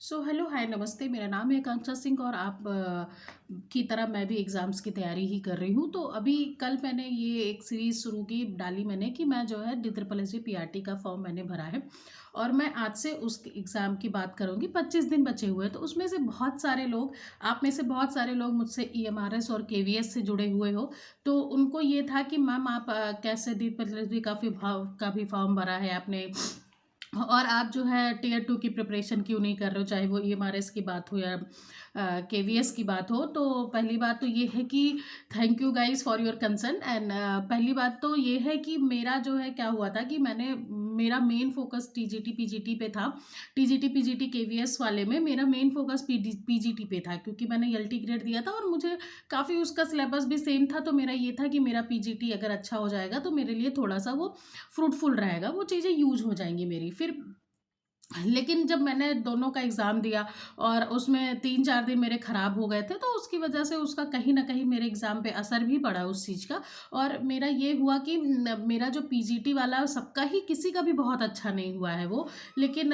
Hello hi नमस्ते। मेरा नाम है आकांक्षा सिंह और आप की तरह मैं भी एग्ज़ाम्स की तैयारी ही कर रही हूँ। तो अभी कल मैंने ये एक सीरीज़ शुरू की डाली मैंने कि मैं जो है DSSSB पीआरटी का फॉर्म मैंने भरा है और मैं आज से उस एग्ज़ाम की बात करूँगी। 25 दिन बचे हुए हैं, तो उसमें से बहुत सारे लोग, आप में से बहुत सारे लोग मुझसे ईएमआरएस और केवीएस से जुड़े हुए हो। तो उनको ये था कि मैम आप कैसे DSSSB का भी फॉर्म भरा है आपने और आप जो है टियर 2 की प्रिपरेशन क्यों नहीं कर रहे हो, चाहे वो ईएमआरएस की बात हो या केवीएस की बात हो। तो पहली बात तो ये है कि thank you guys for your concern and पहली बात तो ये है कि मेरा जो है क्या हुआ था कि मेरा मेन फोकस टीजीटी पीजीटी पे था। टीजीटी पीजीटी केवीएस वाले में मेरा मेन फोकस पीजीटी पे था, क्योंकि मैंने एलटी ग्रेड दिया था और मुझे काफ़ी उसका सिलेबस भी सेम था। तो मेरा ये था कि मेरा पीजीटी अगर अच्छा हो जाएगा तो मेरे लिए थोड़ा सा वो फ्रूटफुल रहेगा, वो चीज़ें यूज हो जाएंगी मेरी। फिर लेकिन जब मैंने दोनों का एग्ज़ाम दिया और उसमें 3-4 दिन मेरे ख़राब हो गए थे, तो उसकी वजह से उसका कहीं न कहीं मेरे एग्ज़ाम पे असर भी पड़ा उस चीज़ का। और मेरा ये हुआ कि मेरा जो पीजीटी वाला सबका ही किसी का भी बहुत अच्छा नहीं हुआ है वो। लेकिन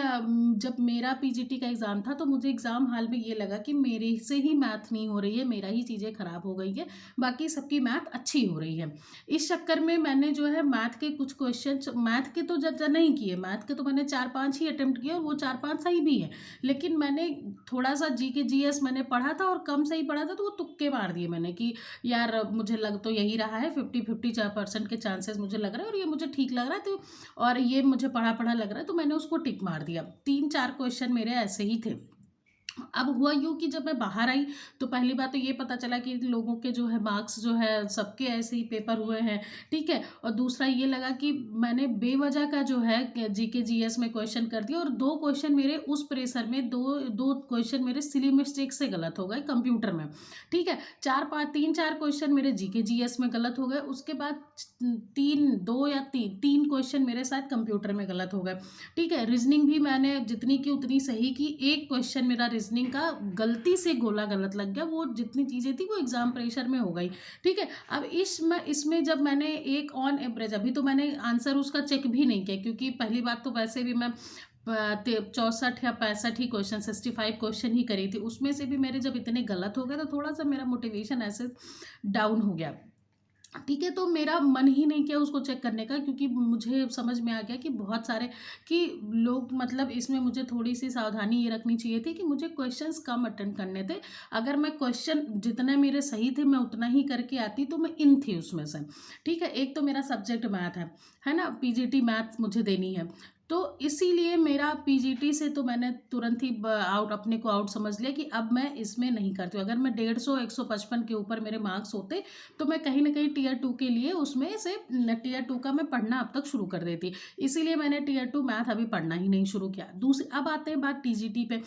जब मेरा पीजीटी का एग्ज़ाम था तो मुझे एग्ज़ाम हॉल में ये लगा कि मेरे से ही मैथ नहीं हो रही है, मेरा ही चीज़ें ख़राब हो गई हैं, बाकी सबकी मैथ अच्छी हो रही है। इस चक्कर में मैंने जो है मैथ के कुछ क्वेश्चंस, मैथ के तो ज़्यादा नहीं किए, मैथ के तो मैंने 4-5 ही अटेम्प्ट किए और वो 4-5 सही भी हैं। लेकिन मैंने थोड़ा-सा जीके जीएस मैंने पढ़ा था और कम सही पढ़ा था, तो वो तुक्के मार दिए मैंने कि यार मुझे लग तो यही रहा है, 50-50 % के चांसेस मुझे लग रहा है और ये मुझे ठीक लग रहा है, तो और ये मुझे पढ़ा-पढ़ा लग रहा है, तो मैंने उसको टिक मार दिया। 3-4 क्वेश्चन मेरे ऐसे ही थे। अब हुआ यूँ कि जब मैं बाहर आई तो पहली बात तो ये पता चला कि लोगों के जो है मार्क्स जो है सबके ऐसे ही पेपर हुए हैं, ठीक है? और दूसरा ये लगा कि मैंने बेवजह का जो है जीके जीएस में क्वेश्चन कर दिया और 2 क्वेश्चन मेरे उस प्रेशर में 2 क्वेश्चन मेरे सिली मिस्टेक से गलत हो गए कंप्यूटर में, ठीक है? 4-5 3-4 क्वेश्चन मेरे जीके जीएस में गलत हो गए, उसके बाद 2 या 3 क्वेश्चन मेरे शायद कंप्यूटर में गलत हो गए, ठीक है? रीज़निंग भी मैंने जितनी की उतनी सही की, एक क्वेश्चन मेरा रीज़निंग का गलती से गोला गलत लग गया, वो जितनी चीज़ें थी वो एग्ज़ाम प्रेशर में हो गई, ठीक है? अब इसमें जब मैंने एक ऑन एवरेज, अभी तो मैंने आंसर उसका चेक भी नहीं किया, क्योंकि पहली बात तो वैसे भी मैं 64 या 65 ही क्वेश्चन, 65 क्वेश्चन ही करी थी, उसमें से भी मेरे जब इतने गलत हो गए तो थोड़ा-सा मेरा मोटिवेशन ऐसे डाउन हो गया। ठीक है, तो मेरा मन ही नहीं किया उसको चेक करने का, क्योंकि मुझे समझ में आ गया कि बहुत सारे कि लोग, मतलब इसमें मुझे थोड़ी-सी सावधानी ये रखनी चाहिए थी कि मुझे क्वेश्चंस कम अटेम्प्ट करने थे। अगर मैं क्वेश्चन जितने मेरे सही थे मैं उतना ही करके आती तो मैं इन थी उसमें से। ठीक है, एक तो मेरा सब्जेक्ट मैथ है ना? पीजीटी मैथ्स मुझे देनी है। तो इसीलिए मेरा पीजीटी से तो मैंने तुरंत ही ब आउट अपने को आउट समझ लिया कि अब मैं इसमें नहीं करती हूँ। अगर मैं 150 155 के ऊपर मेरे मार्क्स होते तो मैं कहीं न कहीं टियर 2 के लिए उसमें से टियर 2 का मैं पढ़ना अब तक शुरू कर देती। इसीलिए मैंने टियर 2 मैथ अभी पढ़ना ही नहीं शुरू किया। अब आते हैं बात टीजीटी पे।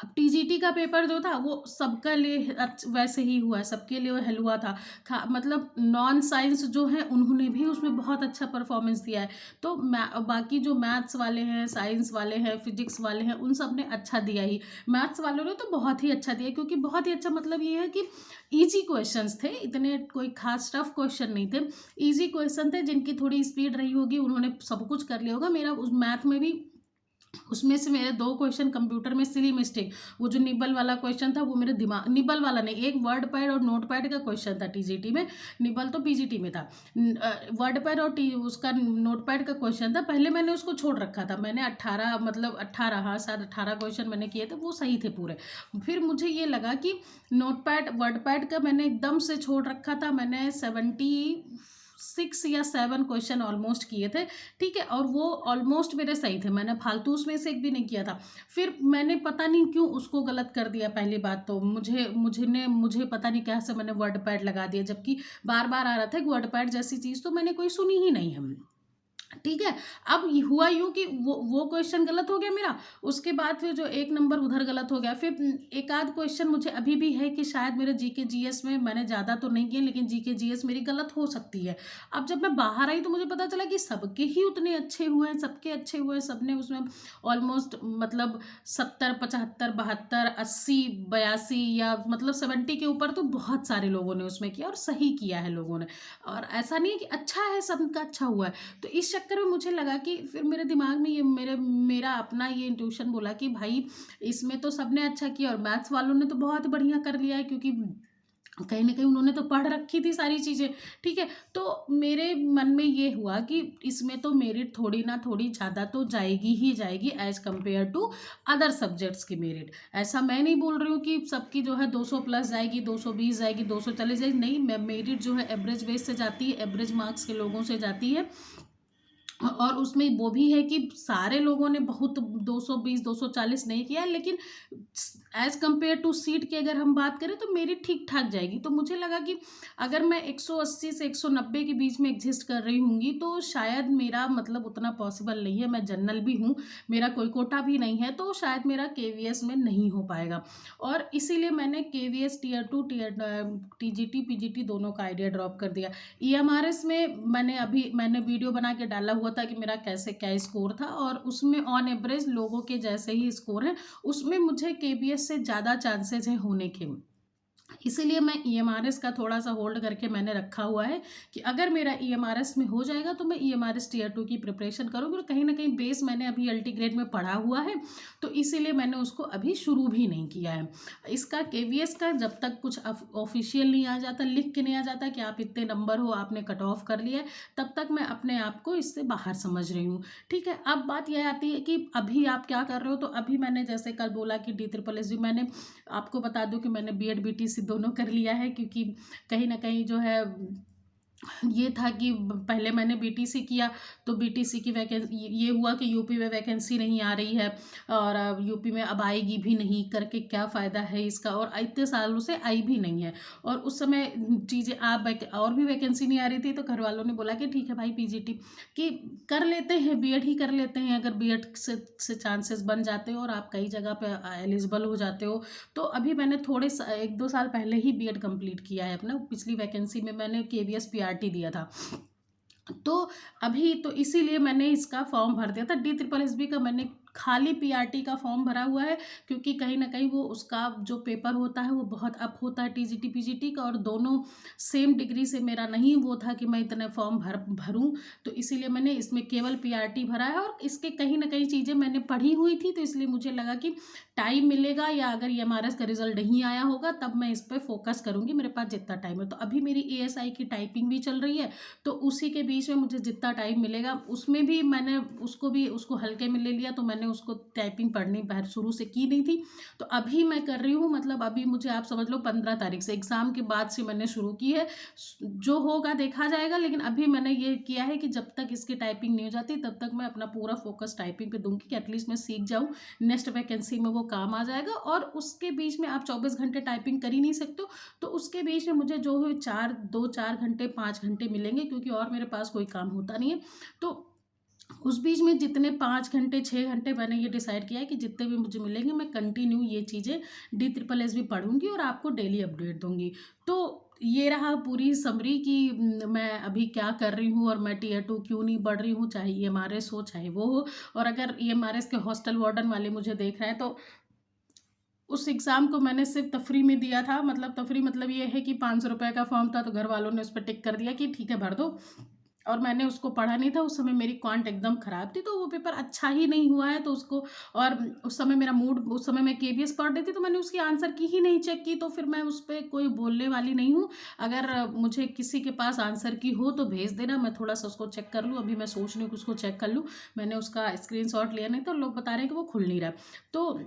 अब टीजीटी का पेपर जो था वो सबका लिए वैसे ही हुआ है, सबके लिए हल हुआ था। मतलब नॉन साइंस जो हैं उन्होंने भी उसमें बहुत अच्छा परफॉर्मेंस दिया है। तो बाकी जो मैथ्स वाले हैं, साइंस वाले हैं, फिजिक्स वाले हैं, उन सब ने अच्छा दिया ही। मैथ्स वालों ने तो बहुत ही अच्छा दिया, क्योंकि बहुत ही अच्छा मतलब ये है कि ईजी क्वेश्चंस थे, इतने कोई खास टफ क्वेश्चन नहीं थे। ईजी क्वेश्चन थे, जिनकी थोड़ी स्पीड रही होगी उन्होंने सब कुछ कर लिया होगा। मेरा उस मैथ में भी उसमें से मेरे 2 क्वेश्चन कंप्यूटर में सिली मिस्टेक, वो जो निबल वाला क्वेश्चन था वो मेरे दिमाग, निबल वाला नहीं, एक वर्ड पैड और नोट पैड का क्वेश्चन था टीजीटी में, निबल तो पीजीटी में था। वर्ड पैड और उसका नोट पैड का क्वेश्चन था, पहले मैंने उसको छोड़ रखा था। मैंने 18, मतलब 18, हाँ शायद 18 क्वेश्चन मैंने किए थे, वो सही थे पूरे। फिर मुझे ये लगा कि नोट पैड वर्ड पैड का मैंने एकदम से छोड़ रखा था, मैंने 76 या 7 क्वेश्चन ऑलमोस्ट किए थे, ठीक है? और वो ऑलमोस्ट मेरे सही थे, मैंने फालतू उसमें से एक भी नहीं किया था। फिर मैंने पता नहीं क्यों उसको गलत कर दिया। पहली बात तो मुझे पता नहीं कैसे मैंने वर्ड पैड लगा दिया, जबकि बार-बार आ रहा था कि वर्ड पैड जैसी चीज़ तो मैंने कोई सुनी ही नहीं है। ठीक है? अब हुआ यूँ कि वो क्वेश्चन गलत हो गया मेरा, उसके बाद फिर जो 1 नंबर उधर गलत हो गया। फिर एक आध क्वेश्चन मुझे अभी भी है कि शायद मेरे जीके जीएस में मैंने ज़्यादा तो नहीं किए, लेकिन जीके जीएस मेरी गलत हो सकती है। अब जब मैं बाहर आई तो मुझे पता चला कि सबके ही उतने अच्छे हुए हैं, सबके अच्छे हुए हैं, सबने उसमें ऑलमोस्ट, मतलब 70, 75, 72, 80, 82 या मतलब 70 के ऊपर तो बहुत सारे लोगों ने उसमें किया और सही किया है लोगों ने। और ऐसा नहीं है कि अच्छा है, सबका अच्छा हुआ है। तो इस चक्कर में मुझे लगा कि फिर मेरे दिमाग में ये मेरा अपना ये इंट्यूशन बोला कि भाई इसमें तो सबने अच्छा किया और मैथ्स वालों ने तो बहुत बढ़िया कर लिया है, क्योंकि कहीं न कहीं उन्होंने तो पढ़ रखी थी सारी चीज़ें, ठीक है? तो मेरे मन में ये हुआ कि इसमें तो मेरिट थोड़ी ना थोड़ी ज़्यादा तो जाएगी ही जाएगी as compare to other subjects की मेरिट। ऐसा मैं नहीं बोल रही हूँ कि सबकी जो है 200 प्लस जाएगी, 220 जाएगी, 240 जाएगी, नहीं, मेरिट जो है एवरेज बेस से जाती है, एवरेज मार्क्स के लोगों से जाती है। और उसमें वो भी है कि सारे लोगों ने बहुत 220 240 नहीं किया है, लेकिन एज़ कंपेयर टू सीट की अगर हम बात करें तो मेरी ठीक ठाक जाएगी। तो मुझे लगा कि अगर मैं 180 से 190 के बीच में एग्जिस्ट कर रही होंगी तो शायद मेरा मतलब उतना पॉसिबल नहीं है। मैं जनरल भी हूँ, मेरा कोई कोटा भी नहीं है, तो शायद मेरा केवीएस में नहीं हो पाएगा। और इसीलिए मैंने केवीएस टीयर 2 टीजीटी पीजीटी दोनों का आइडिया ड्रॉप कर दिया। ईएमआरएस में मैंने वीडियो बना के डाला हुआ था कि मेरा कैसे क्या स्कोर था, और उसमें ऑन एवरेज लोगों के जैसे ही स्कोर है, उसमें मुझे केबीएस से ज़्यादा चांसेस हैं होने के। इसीलिए मैं ईएमआरएस का थोड़ा-सा होल्ड करके मैंने रखा हुआ है कि अगर मेरा ईएमआरएस में हो जाएगा तो मैं ईएमआरएस टियर 2 की प्रिपरेशन करूँगी, और कहीं न कहीं बेस मैंने अभी अल्टी ग्रेड में पढ़ा हुआ है, तो इसीलिए मैंने उसको अभी शुरू भी नहीं किया है। इसका केवीएस का जब तक कुछ ऑफ़िशियल नहीं आ जाता, लिख के नहीं आ जाता कि आप इतने नंबर हो, आपने कट ऑफ कर लिया है, तब तक मैं अपने आप को इससे बाहर समझ रही हूँ। ठीक है, अब बात ये आती है कि अभी आप क्या कर रहे हो? तो अभी मैंने जैसे कल बोला कि DSSS मैंने आपको बता दूं कि मैंने बीएड बीटीसी दोनों कर लिया है, क्योंकि कहीं ना कहीं जो है ये था कि पहले मैंने बीटीसी किया तो बीटीसी की वैकेंसी ये हुआ कि यूपी में वैकेंसी नहीं आ रही है, और अब यूपी में अब आएगी भी नहीं, करके क्या फ़ायदा है इसका, और इतने सालों से आई भी नहीं है। और उस समय चीज़ें और भी वैकेंसी नहीं आ रही थी, तो घर वालों ने बोला कि ठीक है भाई पीजीटी कि कर लेते हैं, बीएड ही कर लेते हैं, अगर बीएड से चांसेस बन जाते हो और आप कई जगह पे एलिजिबल हो जाते हो। तो अभी मैंने 1-2 साल पहले ही बीएड कंप्लीट किया है अपना, पिछली वैकेंसी में मैंने केवीएस पीआरटी दिया था। तो अभी तो इसीलिए मैंने इसका फॉर्म भर दिया था। DSSB का मैंने खाली पीआरटी का फॉर्म भरा हुआ है, क्योंकि कहीं न कहीं वो उसका जो पेपर होता है वो बहुत अप होता है टीजीटी पीजीटी का, और दोनों सेम डिग्री से मेरा नहीं वो था कि मैं इतने फॉर्म भरूँ, तो इसीलिए मैंने इसमें केवल पीआरटी भरा है। और इसके कहीं न कहीं चीज़ें मैंने पढ़ी हुई थी, तो इसलिए मुझे लगा कि टाइम मिलेगा या अगर ईएमआरएस का रिज़ल्ट नहीं आया होगा तब मैं इस पे फ़ोकस करूँगी, मेरे पास जितना टाइम है। तो अभी मेरी एएसआई की टाइपिंग भी चल रही है, तो उसी के बीच में मुझे जितना टाइम मिलेगा उसमें भी मैंने उसको हल्के में ले लिया, तो मैंने उसको टाइपिंग पढ़नी पहले शुरू से की नहीं थी। तो अभी मैं कर रही हूँ, मतलब अभी मुझे आप समझ लो 15 तारीख से एग्ज़ाम के बाद से मैंने शुरू की है। जो होगा देखा जाएगा, लेकिन अभी मैंने ये किया है कि जब तक इसकी टाइपिंग नहीं हो जाती तब तक मैं अपना पूरा फ़ोकस टाइपिंग पे दूँगी कि एटलीस्ट मैं सीख जाऊँ, नेक्स्ट वैकेंसी में वो काम आ जाएगा। और उसके बीच में आप 24 घंटे टाइपिंग कर ही नहीं सकते हो, तो उसके बीच में मुझे जो है 4 घंटे 5 घंटे मिलेंगे, क्योंकि और मेरे पास कोई काम होता नहीं है। तो उस बीच में जितने 5 घंटे 6 घंटे मैंने ये डिसाइड किया है कि जितने भी मुझे मिलेंगे मैं कंटिन्यू ये चीज़ें DSSS भी पढ़ूंगी और आपको डेली अपडेट दूंगी। तो ये रहा पूरी समरी कि मैं अभी क्या कर रही हूँ और मैं टियर 2 क्यों नहीं बढ़ रही हूँ, चाहे ईएमआरएस हो चाहे वो हो। और अगर ईएमआरएस के हॉस्टल वार्डन वाले मुझे देख रहे हैं तो उस एग्ज़ाम को मैंने सिर्फ तफरी में दिया था, मतलब तफरी मतलब ये है कि 500 रुपये का फॉर्म था, तो घर वालों ने उस पर टिक कर दिया कि ठीक है भर दो। और मैंने उसको पढ़ा नहीं था, उस समय मेरी क्वांट एकदम ख़राब थी, तो वो पेपर अच्छा ही नहीं हुआ है, तो उसको और उस समय मेरा मूड, उस समय मैं केबीएस पढ़ रही थी, तो मैंने उसकी आंसर की ही नहीं चेक की, तो फिर मैं उस पर कोई बोलने वाली नहीं हूँ। अगर मुझे किसी के पास आंसर की हो तो भेज देना, मैं थोड़ा सा उसको चेक कर लूँ। अभी मैं सोच रही हूँ कि उसको चेक कर लूँ। मैंने उसका स्क्रीनशॉट लिया नहीं, तो लोग बता रहे हैं कि वो खुल नहीं रहा। तो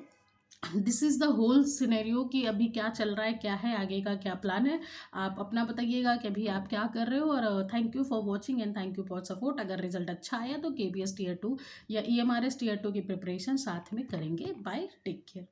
this is the whole scenario कि अभी क्या चल रहा है, क्या है आगे का, क्या प्लान है। आप अपना बताइएगा कि अभी आप क्या कर रहे हो। और thank you for watching and thank you for support. अगर रिजल्ट अच्छा आया तो केबीएस टियर 2 या ईएमआरएस टियर 2 की प्रिपरेशन साथ में करेंगे। Bye, take care.